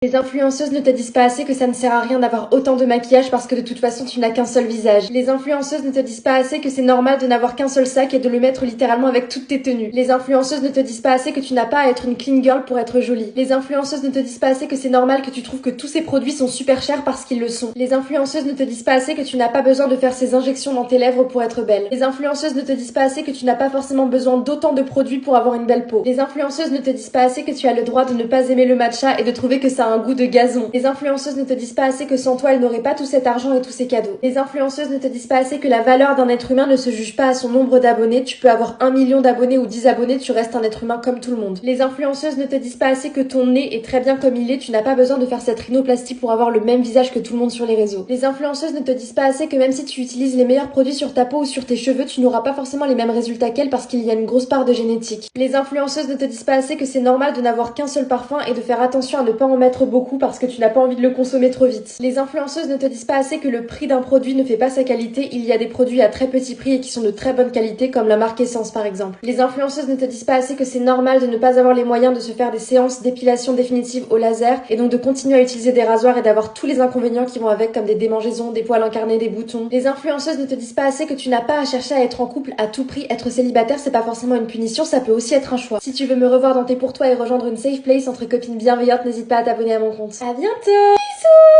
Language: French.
Les influenceuses ne te disent pas assez que ça ne sert à rien d'avoir autant de maquillage parce que de toute façon tu n'as qu'un seul visage. Les influenceuses ne te disent pas assez que c'est normal de n'avoir qu'un seul sac et de le mettre littéralement avec toutes tes tenues. Les influenceuses ne te disent pas assez que tu n'as pas à être une clean girl pour être jolie. Les influenceuses ne te disent pas assez que c'est normal que tu trouves que tous ces produits sont super chers parce qu'ils le sont. Les influenceuses ne te disent pas assez que tu n'as pas besoin de faire ces injections dans tes lèvres pour être belle. Les influenceuses ne te disent pas assez que tu n'as pas forcément besoin d'autant de produits pour avoir une belle peau. Les influenceuses ne te disent pas assez que tu as le droit de ne pas aimer le matcha et de trouver que ça a un goût de gazon. Les influenceuses ne te disent pas assez que sans toi, elles n'auraient pas tout cet argent et tous ces cadeaux. Les influenceuses ne te disent pas assez que la valeur d'un être humain ne se juge pas à son nombre d'abonnés. Tu peux avoir 1 million d'abonnés ou 10 abonnés, tu restes un être humain comme tout le monde. Les influenceuses ne te disent pas assez que ton nez est très bien comme il est. Tu n'as pas besoin de faire cette rhinoplastie pour avoir le même visage que tout le monde sur les réseaux. Les influenceuses ne te disent pas assez que même si tu utilises les meilleurs produits sur ta peau ou sur tes cheveux, tu n'auras pas forcément les mêmes résultats qu'elles parce qu'il y a une grosse part de génétique. Les influenceuses ne te disent pas assez que c'est normal de n'avoir qu'un seul parfum et de faire attention à ne pas en mettre beaucoup parce que tu n'as pas envie de le consommer trop vite. Les influenceuses ne te disent pas assez que le prix d'un produit ne fait pas sa qualité. Il y a des produits à très petit prix et qui sont de très bonne qualité comme la marque Essence par exemple. Les influenceuses ne te disent pas assez que c'est normal de ne pas avoir les moyens de se faire des séances d'épilation définitive au laser et donc de continuer à utiliser des rasoirs et d'avoir tous les inconvénients qui vont avec comme des démangeaisons, des poils incarnés, des boutons. Les influenceuses ne te disent pas assez que tu n'as pas à chercher à être en couple à tout prix. Être célibataire c'est pas forcément une punition, ça peut aussi être un choix. Si tu veux me revoir dans tes pour toi et rejoindre une safe place entre copines bienveillantes, n'hésite pas à t'abonner à mon compte. À bientôt. Bisous.